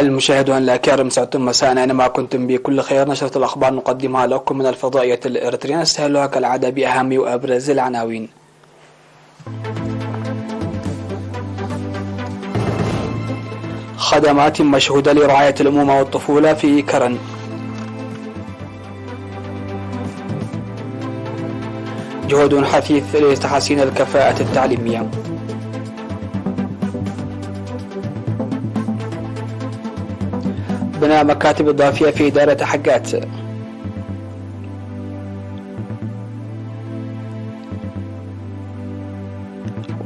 المشاهدون الأكارم، سعدتم مساء أينما كنتم بكل خير. نشرة الأخبار نقدمها لكم من الفضائية الإريترية، نستهلها كالعادة بأهم وأبرز العناوين. خدمات مشهودة لرعاية الأمومة والطفولة في كرن. جهود حثيث لتحسين الكفاءة التعليمية. بناء مكاتب إضافية في إدارة حقات.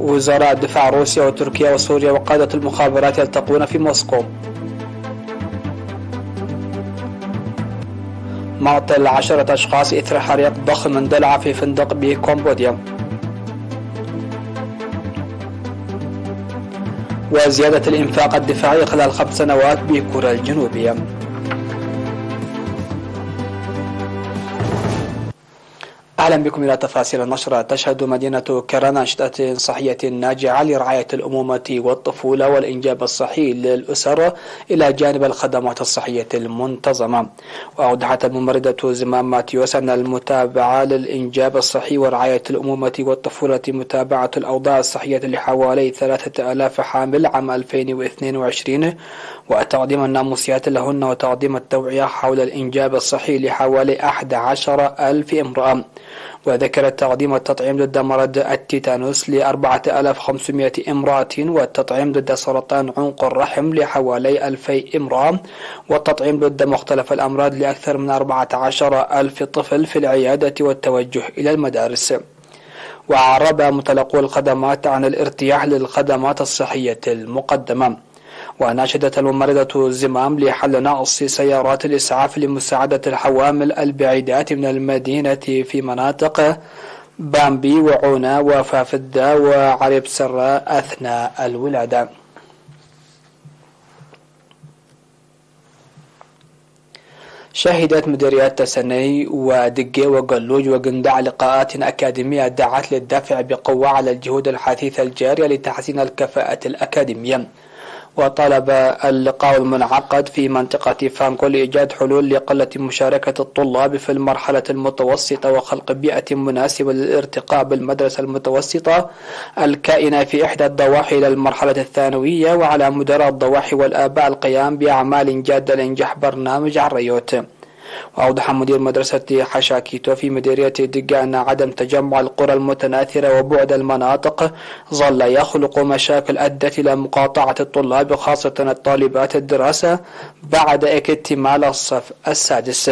وزراء دفاع روسيا وتركيا وسوريا وقادة المخابرات يلتقون في موسكو. معطل 10 أشخاص إثر حريق ضخم اندلع في فندق بكمبوديا. وزيادة الإنفاق الدفاعي خلال 5 سنوات بكوريا الجنوبية. أهلا بكم إلى تفاصيل النشرة. تشهد مدينة كرن أنشطة صحية ناجعة لرعاية الأمومة والطفولة والإنجاب الصحي للأسر إلى جانب الخدمات الصحية المنتظمة. وأوضحت الممرضة زمام ماتيوس أن المتابعة للإنجاب الصحي ورعاية الأمومة والطفولة متابعة الأوضاع الصحية لحوالي 3000 حامل عام 2022 وتقديم الناموسيات لهن وتقديم التوعية حول الإنجاب الصحي لحوالي 11,000 امرأة. وذكر تقديم التطعيم ضد مرض التيتانوس ل 4500 امرأة والتطعيم ضد سرطان عنق الرحم لحوالي 2000 امرأة والتطعيم ضد مختلف الأمراض لأكثر من 14,000 طفل في العيادة والتوجه إلى المدارس. وعرب متلقو الخدمات عن الارتياح للخدمات الصحية المقدمة. وناشدت الممرضة زمام لحل نقص سيارات الإسعاف لمساعدة الحوامل البعيدات من المدينة في مناطق بامبي وعونا وفافدا وعرب سراء أثناء الولادة. شهدت مديريات تسني ودقي وقلوج وقندع لقاءات أكاديمية دعت للدفع بقوة على الجهود الحثيثة الجارية لتحسين الكفاءة الأكاديمية. وطلب اللقاء المنعقد في منطقة فانكو لإيجاد حلول لقلة مشاركة الطلاب في المرحلة المتوسطة وخلق بيئة مناسبة للارتقاء بالمدرسة المتوسطة الكائنة في إحدى الضواحي إلى المرحلة الثانوية، وعلى مدراء الضواحي والآباء القيام بأعمال جادة لإنجاح برنامج عريوت. وأوضح مدير مدرسة حشاكيتو في مديرية دقة أن عدم تجمع القرى المتناثرة وبعد المناطق ظل يخلق مشاكل أدت إلى مقاطعة الطلاب خاصة الطالبات الدراسة بعد اكتمال الصف السادس.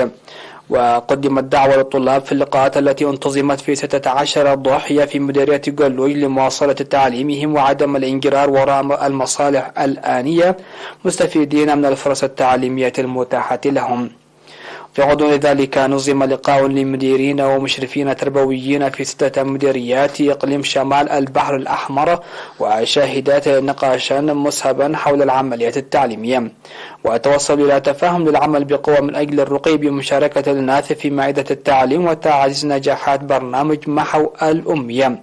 وقدمت دعوة للطلاب في اللقاءات التي انتظمت في 16 ضاحية في مديرية قلوج لمواصلة تعليمهم وعدم الانجرار وراء المصالح الآنية مستفيدين من الفرص التعليمية المتاحة لهم. في غضون ذلك نظم لقاء لمديرين ومشرفين تربويين في 6 مديريات إقليم شمال البحر الأحمر وشاهدت نقاشا مسهبا حول العمليات التعليمية. وتوصل إلى تفاهم للعمل بقوة من أجل الرقي بمشاركة الناس في مائدة التعليم وتعزيز نجاحات برنامج محو الأمية.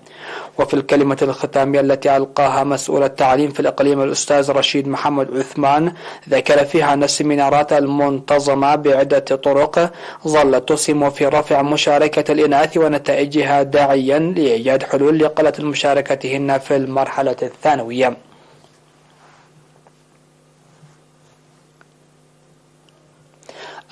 وفي الكلمة الختامية التي ألقاها مسؤول التعليم في الإقليم الأستاذ رشيد محمد عثمان ذكر فيها أن السيمينارات المنتظمة بعدة طرق ظلت تسهم في رفع مشاركة الإناث ونتائجها داعيا لإيجاد حلول لقلة مشاركتهن في المرحلة الثانوية.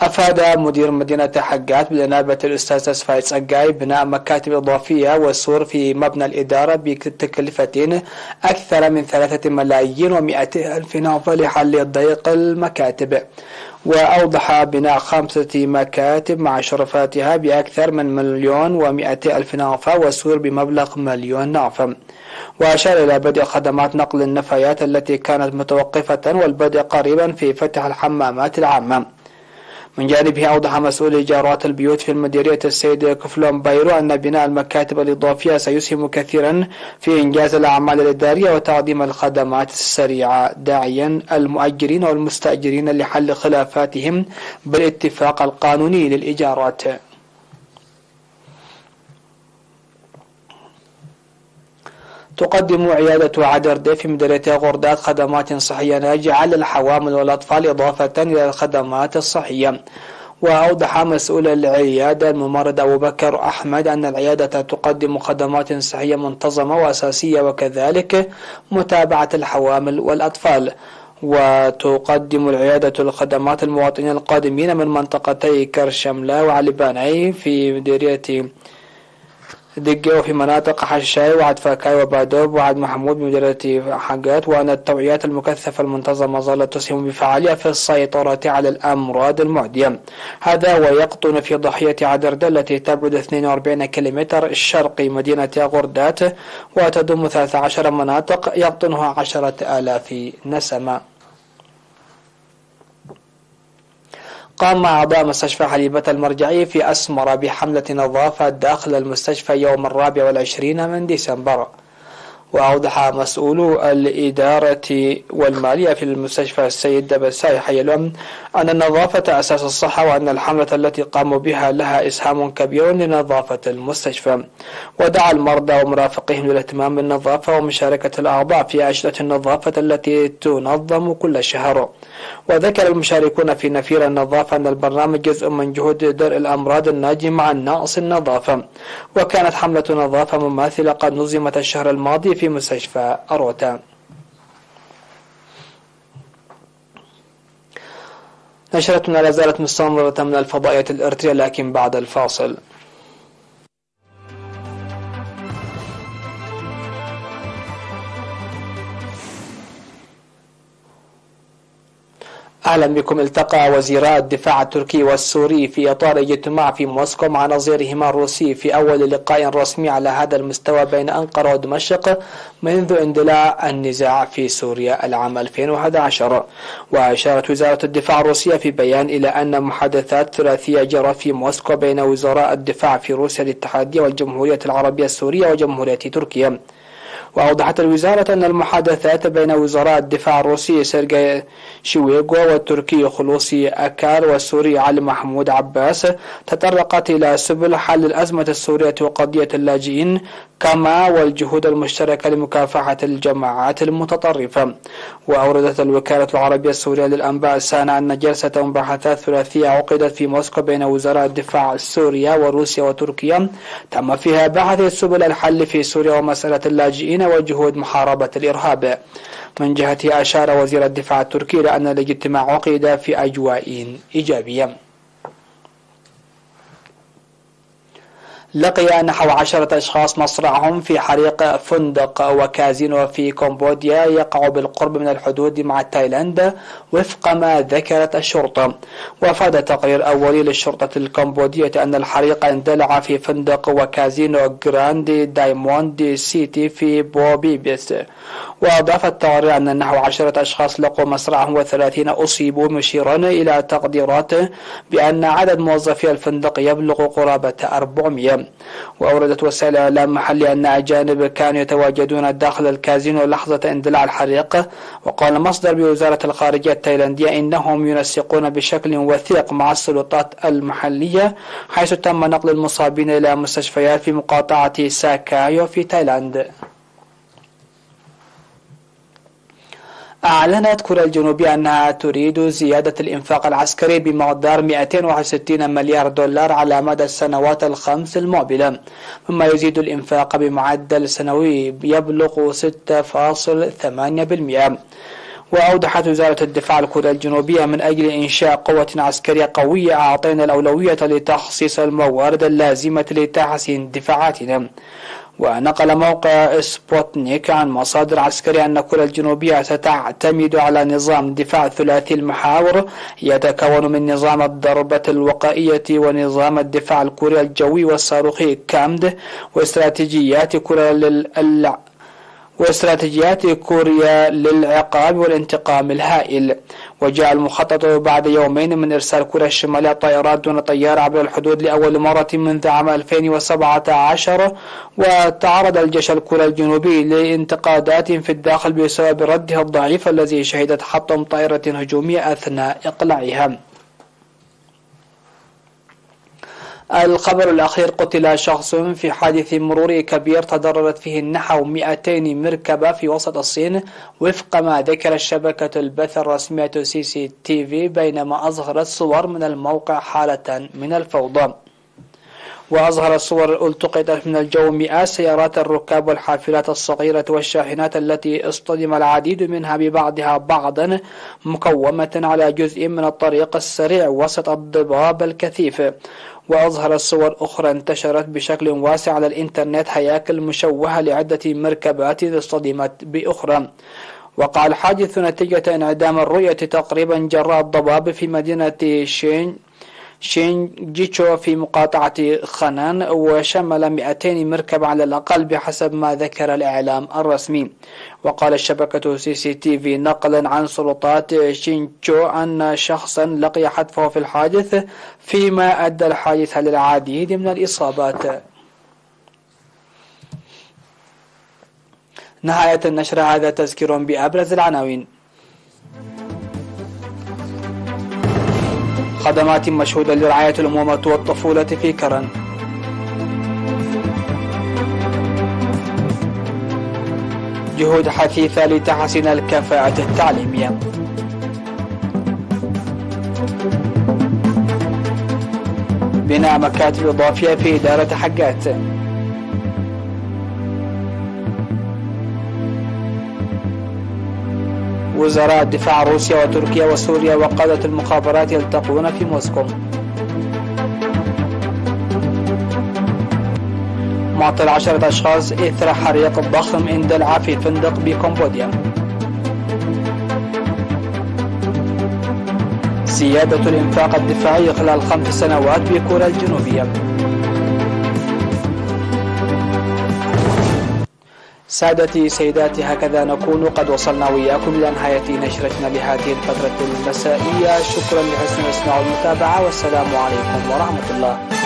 أفاد مدير مدينة حقات بنيابة الأستاذ تسفاي صقاي بناء مكاتب إضافية وسور في مبنى الإدارة بتكلفة أكثر من 3,100,000 نافة لحل ضيق المكاتب. وأوضح بناء 5 مكاتب مع شرفاتها بأكثر من 1,100,000 نافة وسور بمبلغ 1,000,000 نافة. وأشار إلى بدء خدمات نقل النفايات التي كانت متوقفة والبدء قريبا في فتح الحمامات العامة. من جانبه أوضح مسؤول إيجارات البيوت في المديرية السيد كفلون بايرو أن بناء المكاتب الإضافية سيسهم كثيرا في إنجاز الأعمال الإدارية وتقديم الخدمات السريعة، داعيا المؤجرين والمستأجرين لحل خلافاتهم بالاتفاق القانوني للإيجارات. تقدم عيادة عدردة في مديرية غردات خدمات صحية ناجعة للحوامل والأطفال إضافة إلى الخدمات الصحية. وأوضح مسؤول العيادة الممرض أبو بكر أحمد أن العيادة تقدم خدمات صحية منتظمة وأساسية وكذلك متابعة الحوامل والأطفال. وتقدم العيادة الخدمات المواطنين القادمين من منطقتي كرشملة وعلباني في مديرية دقة وفي مناطق حشاي وعد فاكاي وبادوب وعد محمود بمديرية حاجات. وأن التوعيات المكثفة المنتظمة ظلت تسهم بفعالية في السيطرة على الأمراض المعدية. هذا ويقطن في ضاحية عدردة التي تبعد 42 كيلومتر شرقي مدينة غردات وتضم 13 مناطق يقطنها 10,000 نسمة. قام أعضاء مستشفى حليبة المرجعي في أسمرة بحملة نظافة داخل المستشفى يوم 24 من ديسمبر. وأوضح مسؤول الإدارة والمالية في المستشفى السيد دبساي حيلوم أن النظافة أساس الصحة وأن الحملة التي قاموا بها لها إسهام كبير لنظافة المستشفى. ودعا المرضى ومرافقهم للاهتمام بالنظافة ومشاركة الأعضاء في أجلة النظافة التي تنظم كل شهر. وذكر المشاركون في نفير النظافة أن البرنامج جزء من جهود درء الأمراض الناجمة عن نقص النظافة. وكانت حملة نظافة مماثلة قد نظمت الشهر الماضي في مستشفى أروتا. نشرتنا لا زالت مستمرة من الفضائية الإرترية لكن بعد الفاصل. أهلا بكم. التقى وزيرا الدفاع التركي والسوري في إطار اجتماع في موسكو مع نظيرهما الروسي في أول لقاء رسمي على هذا المستوى بين أنقرة ودمشق منذ اندلاع النزاع في سوريا العام 2011. وأشارت وزارة الدفاع الروسية في بيان إلى أن محادثات ثلاثية جرت في موسكو بين وزراء الدفاع في روسيا الاتحادية والجمهورية العربية السورية وجمهورية تركيا. وأوضحت الوزارة أن المحادثات بين وزراء الدفاع الروسي سيرجي شويغو والتركي خلوصي أكار والسوري علي محمود عباس تطرقت إلى سبل حل الأزمة السورية وقضية اللاجئين كما والجهود المشتركة لمكافحة الجماعات المتطرفة. وأوردت الوكالة العربية السورية للأنباء السانة أن جلسة مباحثات ثلاثية عقدت في موسكو بين وزراء الدفاع سوريا وروسيا وتركيا تم فيها بحث سبل الحل في سوريا ومسألة اللاجئين وجهود محاربة الإرهاب. من جهته أشار وزير الدفاع التركي إلى أن الاجتماع عقد في أجواء إيجابية. لقي نحو 10 أشخاص مصرعهم في حريق فندق وكازينو في كمبوديا يقع بالقرب من الحدود مع تايلاند وفق ما ذكرت الشرطة. وأفاد تقرير أولي للشرطة الكمبودية أن الحريق اندلع في فندق وكازينو جراندي دايموند سيتي في بوبيبس. وأضاف التقرير أن نحو 10 أشخاص لقوا مصرعهم و30 أصيبوا، مشيرا إلى تقديرات بأن عدد موظفي الفندق يبلغ قرابة 400. وأوردت وسائل إعلام محلية أن أجانب كانوا يتواجدون داخل الكازينو لحظة اندلاع الحريق. وقال مصدر بوزارة الخارجية التايلاندية إنهم ينسقون بشكل وثيق مع السلطات المحلية، حيث تم نقل المصابين إلى مستشفيات في مقاطعة ساكايو في تايلاند. أعلنت كوريا الجنوبية أنها تريد زيادة الإنفاق العسكري بمقدار 261 مليار دولار على مدى السنوات الخمس المقبلة، مما يزيد الإنفاق بمعدل سنوي يبلغ 6.8%. وأوضحت وزارة الدفاع الكورية الجنوبية من أجل إنشاء قوة عسكرية قوية أعطينا الأولوية لتخصيص الموارد اللازمة لتحسين دفاعاتنا. ونقل موقع سبوتنيك عن مصادر عسكرية أن كوريا الجنوبية ستعتمد على نظام دفاع ثلاثي المحاور يتكون من نظام الضربة الوقائية ونظام الدفاع الكوري الجوي والصاروخي كامد واستراتيجيات كوريا للعقاب والانتقام الهائل. وجاء المخطط بعد يومين من إرسال كوريا الشمالية طائرات دون طيار عبر الحدود لأول مرة منذ عام 2017. وتعرض الجيش الكوري الجنوبي لانتقادات في الداخل بسبب رده الضعيف الذي شهدت حطم طائرة هجومية أثناء إقلاعها. الخبر الأخير: قتل شخص في حادث مروري كبير تضررت فيه نحو 200 مركبة في وسط الصين، وفق ما ذكر شبكة البث الرسمية CCTV، بينما أظهرت صور من الموقع حالة من الفوضى. وأظهر الصور التقطت من الجو مئات سيارات الركاب والحافلات الصغيرة والشاحنات التي اصطدم العديد منها ببعضها بعضا، مقومة على جزء من الطريق السريع وسط الضباب الكثيف. وأظهر صور أخرى انتشرت بشكل واسع على الإنترنت هياكل مشوهة لعدة مركبات اصطدمت بأخرى. وقع الحادث نتيجة انعدام الرؤية تقريبا جراء الضباب في مدينة شينجيتشو في مقاطعة خنان، وشمل 200 مركب على الأقل بحسب ما ذكر الإعلام الرسمي. وقال شبكة CCTV نقلا عن سلطات شينجيتشو أن شخصا لقي حتفه في الحادث، فيما أدى الحادث للعديد من الإصابات. نهاية النشر، هذا تذكير بأبرز العناوين. خدمات مشهودة لرعاية الأمومة والطفولة في كرن. جهود حثيثة لتحسين الكفاءة التعليمية. بناء مكاتب إضافية في إدارة حاجات. وزراء دفاع روسيا وتركيا وسوريا وقادة المخابرات يلتقون في موسكو. معطل 10 أشخاص إثر حريق ضخم اندلع في فندق بكمبوديا. زيادة الإنفاق الدفاعي خلال 5 سنوات بكوريا الجنوبية. سادتي سيداتي، هكذا نكون قد وصلنا وإياكم إلى نهاية نشرتنا لهذه الفترة المسائية. شكرا لحسن الاستماع والمتابعة، والسلام عليكم ورحمة الله.